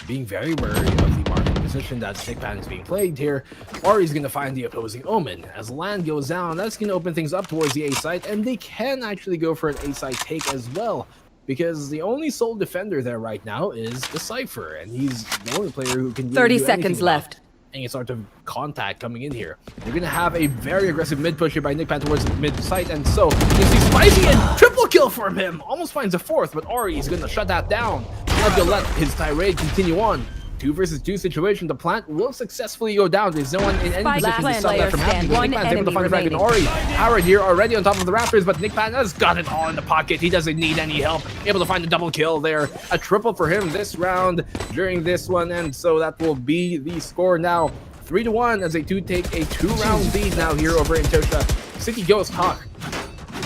being very wary of the market position that Nick Pan is being played here. Ari's going to find the opposing Omen. As land goes down, that's going to open things up towards the A site, and they can actually go for an A site take as well, because the only sole defender there right now is the Cypher, and he's the only player who can really 30 do seconds left. Any sort of contact coming in here. They're gonna have a very aggressive mid push here by Nick Pan towards the mid site, and so you see Spicy and triple kill from him. Almost finds a fourth, but Ari is gonna shut that down. Not gonna let his tirade continue on. 2 versus 2 situation. The plant will successfully go down. There's no one in any position to stop that from happening. Nick Pan's able to find a frag in Ori. Howard here already on top of the Raptors, but Nick Pan has got it all in the pocket. He doesn't need any help. Able to find a double kill there. A triple for him this round during this one, and so that will be the score now. 3-1 as they do take a 2-round lead now here over INTERTIA. City GOSHAWK,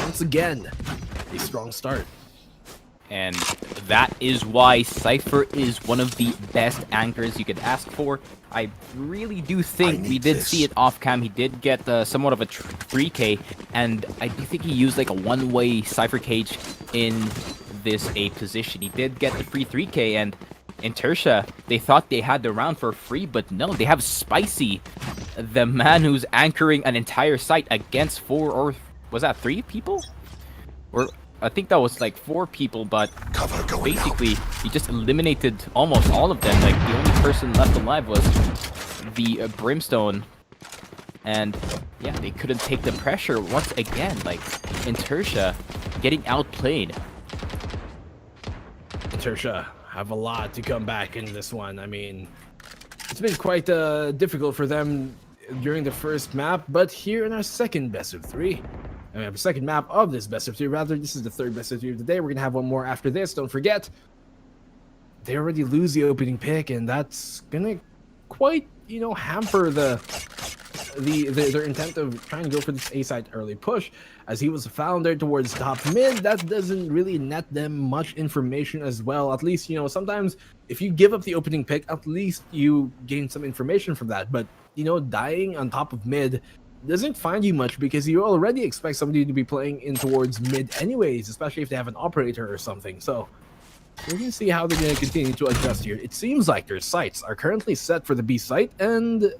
once again, a strong start. And that is why Cypher is one of the best anchors you could ask for. I really do think we did see it off cam. He did get somewhat of a 3k, and I do think he used like a one-way Cypher cage in this A position. He did get the free 3k, and INTERTIA, they thought they had the round for free, but no, they have Spicy, the man who's anchoring an entire site against 4 or was that 3 people? Or I think that was like 4 people, but basically he just eliminated almost all of them. Like the only person left alive was the Brimstone, and yeah, they couldn't take the pressure once again. Like INTERTIA getting outplayed. INTERTIA have a lot to come back in this one. I mean, it's been quite difficult for them during the first map, but here in our second best of 3. And we have a second map of this best of 3. Rather, this is the third best of 3 of the day. We're gonna have one more after this. Don't forget, they already lose the opening pick, and that's gonna quite, you know, hamper their intent of trying to go for this A side early push, as he was found there towards top mid. That doesn't really net them much information as well. At least, you know, sometimes if you give up the opening pick, at least you gain some information from that. But, you know, dying on top of mid doesn't find you much, because you already expect somebody to be playing in towards mid anyways, especially if they have an operator or something. So we're gonna see how they're gonna continue to adjust here. It seems like their sights are currently set for the B site, and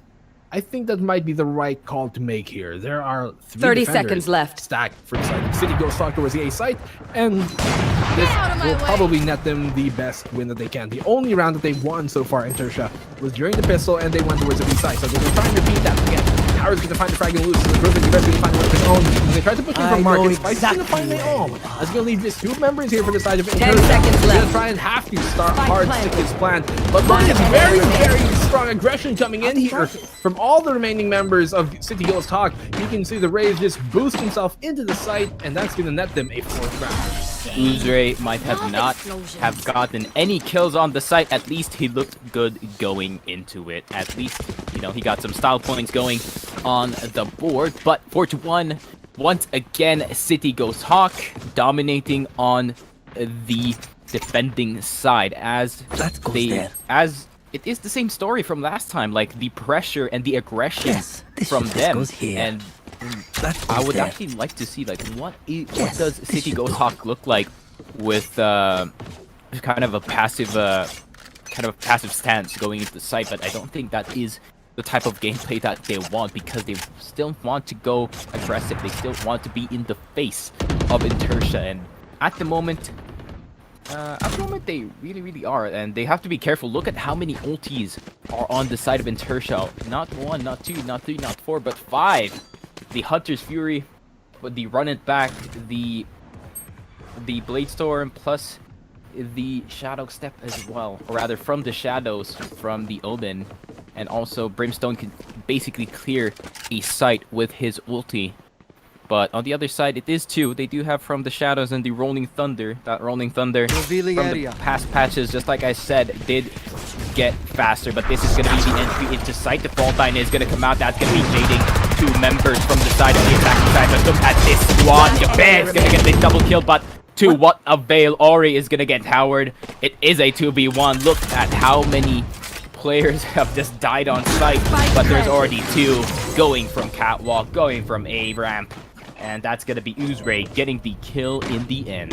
I think that might be the right call to make here. There are 30 seconds left. Stacked for the side. City GOSHAWK towards the A site, and this will probably net them the best win that they can. The only round that they've won so far, INTERTIA, was during the pistol, and they went towards the B site. So they're gonna try and repeat that again. Tower's gonna find the frag and lose. So the Griffin eventually find one of his own. And they try to push him from Market. Spice's gonna find their own. That's gonna leave just 2 members here for the side of INTERTIA. 10 seconds He's left. gonna try and have to start hard, stick his plan. But look at very, very strong aggression coming in here from all the remaining members of City GOSHAWK. You can see the Rays just boost himself into the site, and that's gonna net them a 4th round. Uzre might have gotten any kills on the site. At least he looked good going into it. At least, you know, he got some style points going on the board. But 4-1, once again, City GOSHAWK dominating on the defending side, as it is the same story from last time. Like the pressure and the aggression from them, and I would actually like to see, like, what does City GOSHAWK look like with kind of a passive stance going into the site. But I don't think that is the type of gameplay that they want, because they still want to go aggressive. They still want to be in the face of INTERTIA, and at the moment they really are, and they have to be careful. Look at how many ultis are on the side of INTERTIA. Not 1, not 2, not 3, not 4, but 5. The Hunter's Fury, but the Run It Back, the Bladestorm, plus the Shadow Step as well, or rather from the shadows from the Omen, and also Brimstone can basically clear a site with his ulti. But on the other side, it is 2. They do have from the shadows and the Rolling Thunder. That Rolling Thunder from the past patches, just like I said, did get faster. But this is going to be the entry into site. The Fault Line is going to come out. That's going to be jading 2 members from the side of the attacking side. But look at this squad. Japan's going to get the double kill, but to what avail? Ori is going to get towered. It is a 2v1. Look at how many players have just died on site, but there's already 2 going from Catwalk, going from A ramp. And that's going to be Uzre getting the kill in the end.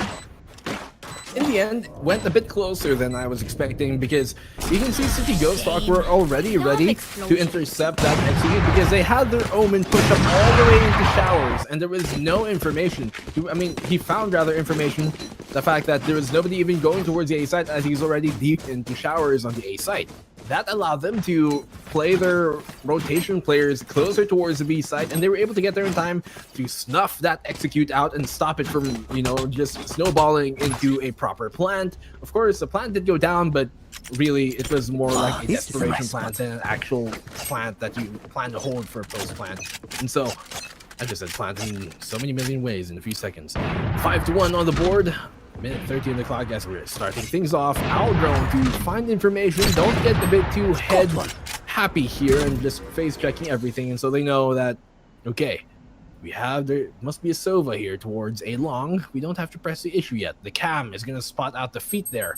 In the end, went a bit closer than I was expecting, because you can see City GOSHAWK were already ready to intercept that execute, because they had their Omen pushed up all the way into showers, and there was no information. I mean, he found rather information, the fact that there was nobody even going towards the A site, as he's already deep into showers on the A site. That allowed them to play their rotation players closer towards the B site, and they were able to get there in time to snuff that execute out and stop it from, you know, just snowballing into a proper plant. Of course, the plant did go down, but really it was more like a desperation plant than an actual plant that you plan to hold for a post plant. And so, I just said plant in so many million ways in a few seconds. 5-1 on the board. Minute 30 on the clock, guys. We're starting things off. Drone to find information. Don't get a bit too head happy here and just face checking everything. And so they know that, okay, there must be a Sova here towards a long. We don't have to press the issue yet. The cam is gonna spot out the feet there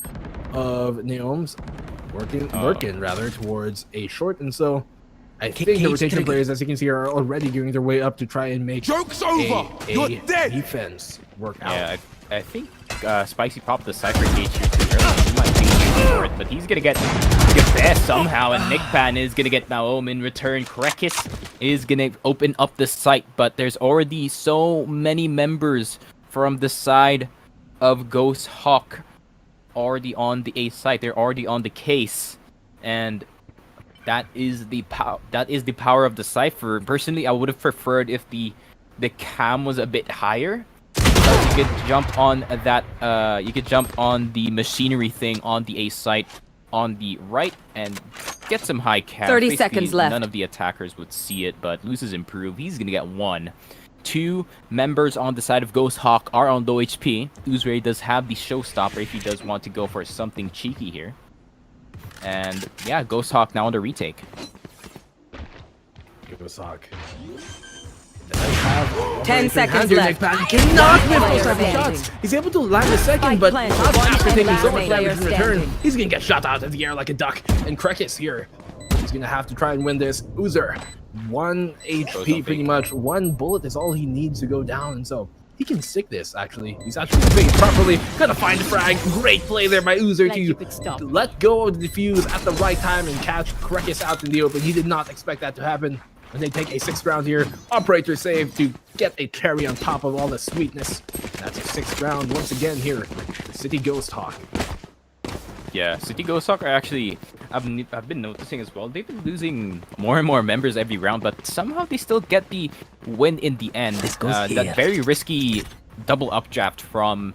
of Neom's working rather towards a short. And so I think the rotation players, as you can see, are already gearing their way up to try and make Joke's over! You're dead! defense work out. Yeah, I think Spicy popped the Cypher Cage here too early. He might be for it, but he's gonna get there somehow, and Nickpan is gonna get Naom in return. Krekis is gonna open up the site, but there's already so many members from the side of GOSHAWK already on the A site. They're already on the case, and that is the power of the cipher. Personally, I would have preferred if the cam was a bit higher. You could jump on that. You could jump on the machinery thing on the A site on the right and get some high cam. 30 Basically, seconds left. None of the attackers would see it, but Loses improve. He's gonna get 1. 2 members on the side of GOSHAWK are on low HP. Uzray does have the showstopper if he does want to go for something cheeky here. And yeah, GOSHAWK now on the retake. GOSHAWK. 10 seconds Nick left. Pan cannot miss those type of Standing. shots. He's able to land a second, Spike but planted. not One after taking so much enemy damage in player return. standing. He's gonna get shot out of the air like a duck. And Krekis here. He's gonna have to try and win this. Uzer, 1 HP pretty much. 1 bullet is all he needs to go down, and so he can stick this, actually. He's actually doing it properly. Gonna find the frag. Great play there by Uzer to let go of the defuse at the right time and catch Krekis out in the open. He did not expect that to happen. And they take a 6th round here. Operator save to get a cherry on top of all the sweetness. That's a 6th round once again here. City GOSHAWK. Yeah, City GOSHAWK are actually, I've been noticing as well, they've been losing more and more members every round, but somehow they still get the win in the end. That very risky double updraft from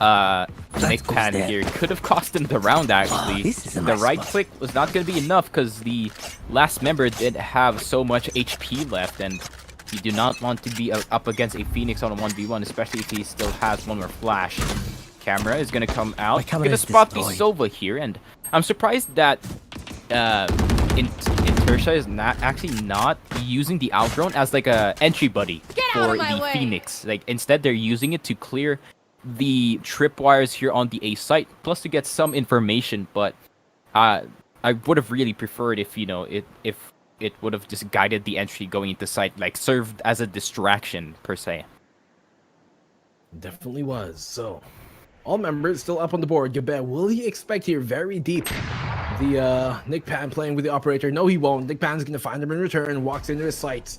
Nick Pan here could have cost him the round, actually. The right click was not going to be enough because the last member did have so much HP left, and you do not want to be up against a Phoenix on a 1v1, especially if he still has one more flash. Camera is going to come out. Going to spot the Sova here, and I'm surprised that INTERTIA is not using the outdrone as like a entry buddy for the Phoenix. Like instead, they're using it to clear the tripwires here on the A site, plus to get some information. But I would have really preferred if if it would have just guided the entry going into site, like served as a distraction per se. Definitely was. So all members still up on the board. Gabe, will he expect here very deep the Nick Pan playing with the operator? No, he won't. Nick Pan's gonna find him in return, walks into his sights,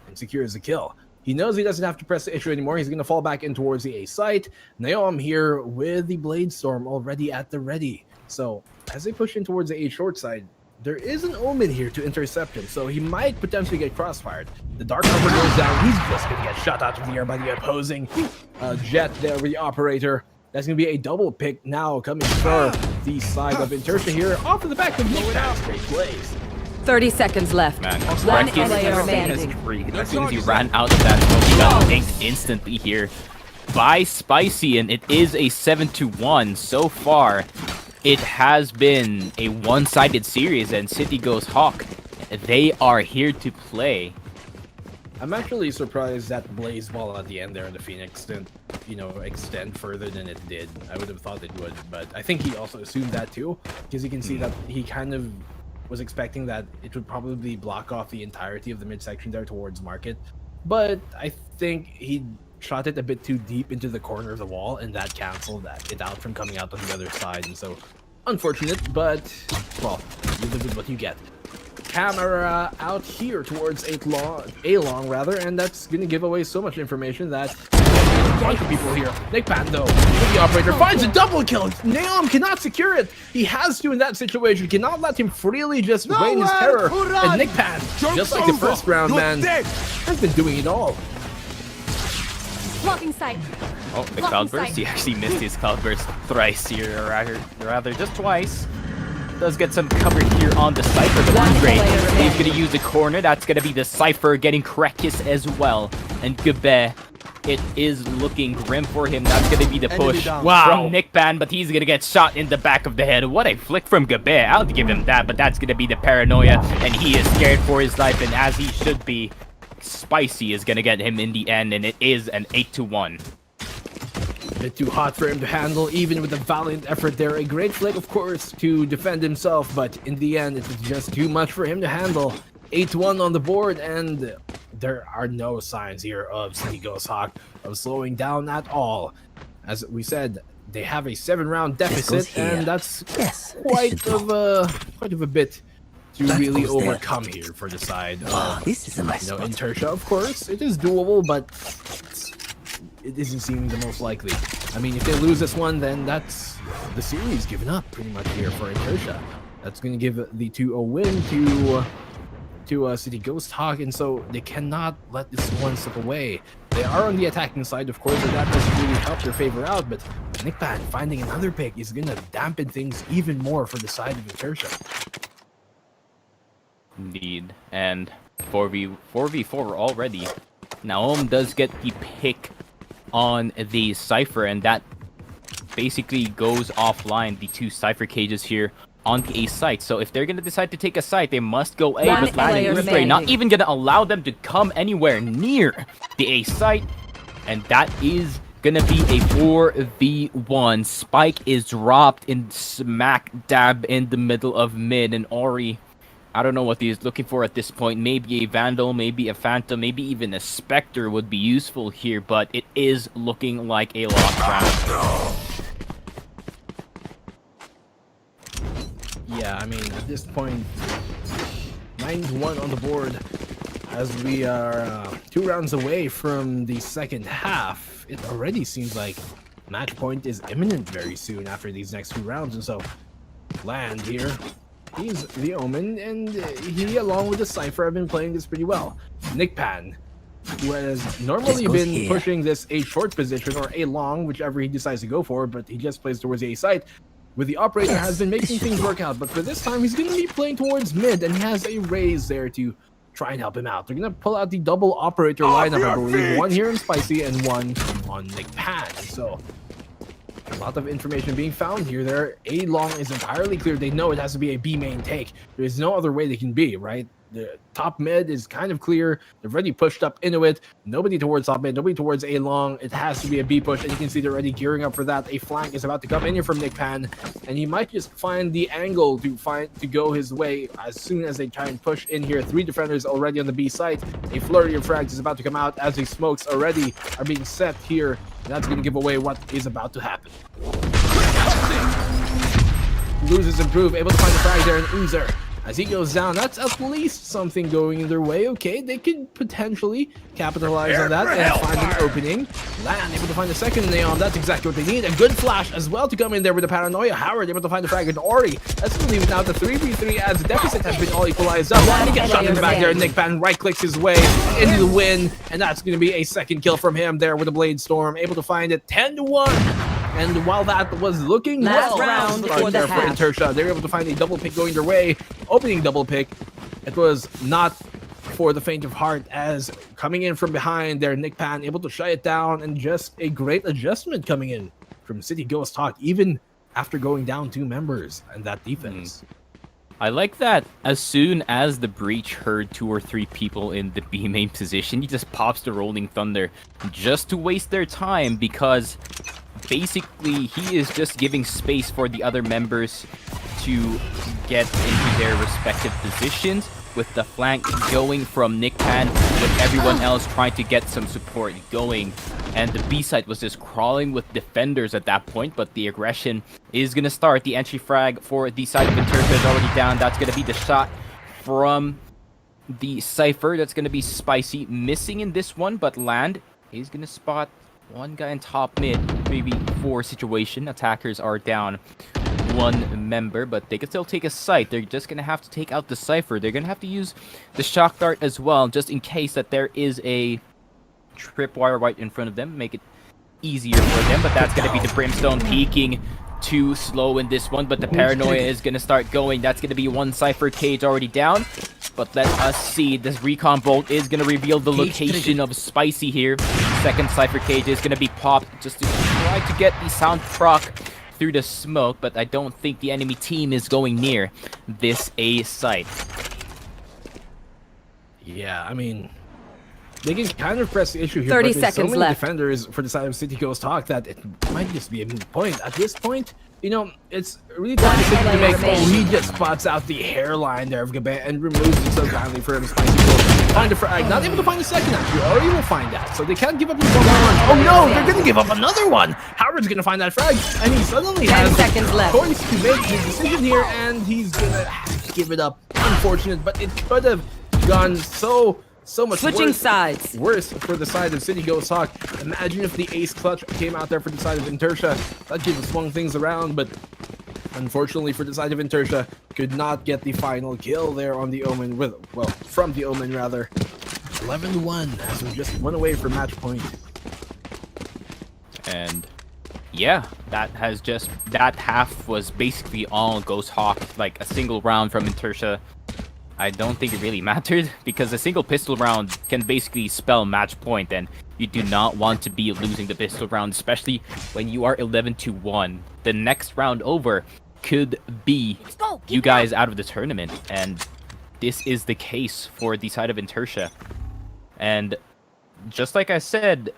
and secures the kill. He knows he doesn't have to press the issue anymore. He's gonna fall back in towards the A site. Naom here with the Blade Storm already at the ready. So as they push in towards the A short side, there is an Omen here to intercept him, so he might potentially get crossfired. The Dark Cover goes down. He's just gonna get shot out of the air by the opposing jet there with the operator. That's going to be a double pick now coming from the side of INTERTIA here. Off of the back of Nick Pan's great plays. 30 seconds left. Man, One Krekis player is remaining. free. As soon as he ran out of that smoke, he got dinked instantly here by Spicy, and it is a 7-1 so far. It has been a one-sided series, and City GOSHAWK, they are here to play. I'm actually surprised that Blaze Ball at the end there in the Phoenix didn't, extend further than it did. I would have thought it would, but I think he also assumed that too, because you can see that he kind of was expecting that it would probably block off the entirety of the midsection there towards Market. But I think he shot it a bit too deep into the corner of the wall, and that canceled it out from coming out on the other side. And so, unfortunate, but, well, you live with what you get. Camera out here towards A-long rather, and that's gonna give away so much information that a bunch of people here. Nick Pan though, with the operator, finds a double kill. Naom cannot secure it. He has to in that situation. Cannot let him freely just rain his terror. And Nick Pan, just like the first round, man, has been doing it all. Blocking sight. Oh, the Cloudburst. He actually missed his Cloudburst thrice here, or rather just twice. Does get some cover here on the Cypher, but that's great. He's going to use the corner. That's going to be the Cypher getting Krekis as well. And Gabe, it is looking grim for him. That's going to be the push from Nick Pan, but he's going to get shot in the back of the head. What a flick from Gabe. I'll give him that, but that's going to be the paranoia, and he is scared for his life, and as he should be. Spicy is going to get him in the end, and it is an 8-1. A bit too hot for him to handle, even with a valiant effort there. A great flick, of course, to defend himself, but in the end, it was just too much for him to handle. 8-1 on the board, and there are no signs here of City GOSHAWK of slowing down at all. As we said, they have a 7-round deficit, and that's quite of a bit to really overcome here for the side of INTERTIA. Of course, it is doable, but it isn't seeming the most likely. I mean, if they lose this one, then that's the series given up pretty much here for INTERTIA. That's going to give the 2-0 win to City GOSHAWK, and so they cannot let this one slip away. They are on the attacking side, of course, and that doesn't really help their favor out, but Nickpan finding another pick is going to dampen things even more for the side of INTERTIA. Indeed, and 4v4 already. Naom does get the pick on the Cypher, and that basically goes offline the 2 Cypher cages here on the A site. So if they're going to decide to take a site, they must go A, One but landing player Spray, not remaining. even going to allow them to come anywhere near the A site, and that is gonna be a 4v1. Spike is dropped in smack dab in the middle of mid, and Ori, I don't know what he is looking for at this point. Maybe a Vandal, maybe a Phantom, maybe even a Spectre would be useful here, but it is looking like a lost round. Yeah, I mean, at this point, 9-1 on the board as we are 2 rounds away from the second half. It already seems like match point is imminent very soon after these next 2 rounds, and so Land here, he's the Omen, and he, along with the Cypher, have been playing this pretty well. Nickpan, who has normally been pushing this A short position or A long, whichever he decides to go for, but he just plays towards the A site. With the operator, has been making things work out, but for this time he's going to be playing towards mid, and he has a Raze there to try and help him out. They're going to pull out the double operator lineup, I believe. One here in Spicy and one on Nickpan. So a lot of information being found here. Their A long is entirely clear. They know it has to be a B main take. There's no other way they can be, right? The top mid is kind of clear. They've already pushed up into it. Nobody towards top mid, nobody towards A long. It has to be a B push, and you can see they're already gearing up for that. A flank is about to come in here from Nickpan, and he might just find the angle to go his way as soon as they try and push in here. 3 defenders already on the B site. A flurry of frags is about to come out as the smokes already are being set here. And that's going to give away what is about to happen. Loses improve, able to find the frag there, and Oozer, as he goes down, that's at least something going their way. Okay, they could potentially capitalize on that and find an opening. Land able to find the second Neon. That's exactly what they need. A good flash as well to come in there with the paranoia. Howard able to find the frag, and Ori, that's going to leave it now to 3v3 as the deficit has been all equalized up. And he gets shot in the back there. Nickpan right clicks his way into the win, and that's going to be a second kill from him there with the Blade Storm. Able to find it 10-1. And while that was looking Last well, round for the there for half. INTERTIA, they were able to find a double pick going their way. Opening double pick. It was not for the faint of heart, as coming in from behind there, Nickpan able to shut it down, and just a great adjustment coming in from City GOSHAWK, even after going down 2 members and that defense. I like that as soon as the Breach heard 2 or 3 people in the B main position, he just pops the Rolling Thunder just to waste their time, because basically he is just giving space for the other members to get into their respective positions, with the flank going from Nickpan, with everyone else trying to get some support going. And the B side was just crawling with defenders at that point, but the aggression is going to start. The entry frag for the side of INTERTIA is already down. That's going to be the shot from the Cypher. That's going to be Spicy missing in this one, but Land is going to spot one guy in top mid, 3v4 situation. Attackers are down 1 member, but they can still take a site. They're just going to have to take out the Cypher. They're going to have to use the Shock Dart as well, just in case that there is a tripwire right in front of them, make it easier for them. But that's going to be the Brimstone peeking too slow in this one, but the Paranoia is going to start going. That's going to be 1 Cypher cage already down. But let us see. This recon bolt is going to reveal the location of Spicy here. Second Cypher cage is going to be popped just to try to get the sound proc through the smoke, but I don't think the enemy team is going near this A site. Yeah, I mean, they can kind of press the issue here, 30 but there's so seconds many left. defenders for the side of City GOSHAWK that it might just be a moot point. At this point, you know, it's really tough decision to make. Oh, he just spots out the hairline there of Gabet and removes it so kindly for him. Spicy will find a frag. Not able to find a second, actually. Ori will find that. So they can't give up this one. Oh no, they're going to give up another one. Howard's going to find that frag, and he suddenly 10 has seconds left. a choice to make his decision here, and he's going to have to give it up. Unfortunate, but it could have gone so so much Switching worse. sides. Worse for the side of City GOSHAWK. Imagine if the ace clutch came out there for the side of INTERTIA. That could have swung things around, but unfortunately for the side of INTERTIA, could not get the final kill there on the Omen, from the Omen rather. 11-1, as we're just one away from match point. And yeah, that half was basically all GOSHAWK, like a single round from INTERTIA. I don't think it really mattered because a single pistol round can basically spell match point, and you do not want to be losing the pistol round, especially when you are 11-1. The next round over could be you guys out of the tournament, and this is the case for the side of INTERTIA. And just like I said,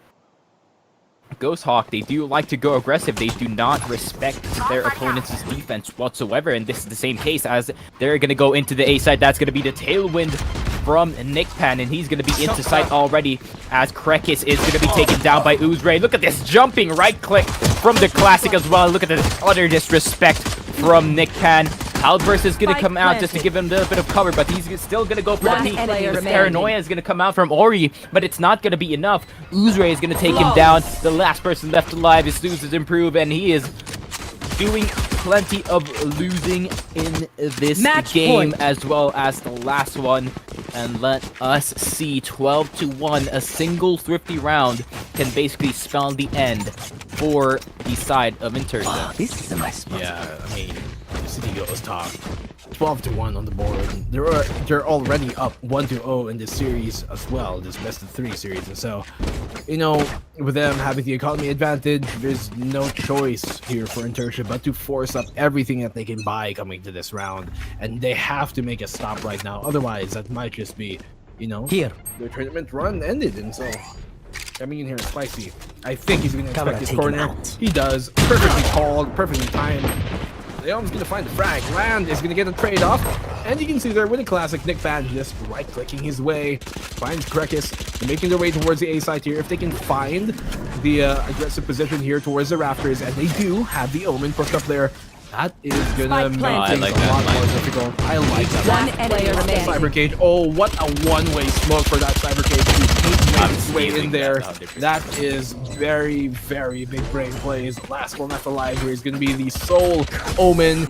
GOSHAWK, they do like to go aggressive. They do not respect their opponent's defense whatsoever, and this is the same case as they're going to go into the A side. That's going to be the tailwind from Nickpan, and he's going to be into sight already as Krekis is going to be taken down by Uzray. Look at this jumping right click from the Classic as well. Look at the utter disrespect from Nickpan. Halburst is going to come out just to give him a little bit of cover, but he's still going to go for the peek. This paranoia is going to come out from Ori, but it's not going to be enough. Uzray is going to take him down. The last person left alive is Suze's Improve, and he is doing plenty of losing in this game as well as the last one. And let us see, 12-1, a single thrifty round can basically spell the end for the side of INTERTIA. This is a nice spot. Yeah, I mean, City GOSHAWK 12-1 on the board. They're already up 1-0 in this series as well, this best of 3 series. And so, you know, with them having the economy advantage, there's no choice here for INTERTIA but to force up everything that they can buy coming to this round, and they have to make a stop right now. Otherwise, that might just be, you know, their tournament run ended. And so, coming in here, Spicy, I think he's going to expect his corner. He does. Perfectly called, perfectly timed. Leon's gonna find the frag. Land is gonna get a trade-off. And you can see there with the Classic, Nickpan just right-clicking his way. Finds Krekis, making their way towards the A side here. If they can find the aggressive position here towards the rafters, and they do have the Omen pushed up there, that is gonna make things a lot more difficult. I like that. One enemy remaining. Cybercage. Oh, what a one-way smoke for that Cybercage to make its way in there. That is very, very big brain plays. Last one left alive here is going to be the sole Omen.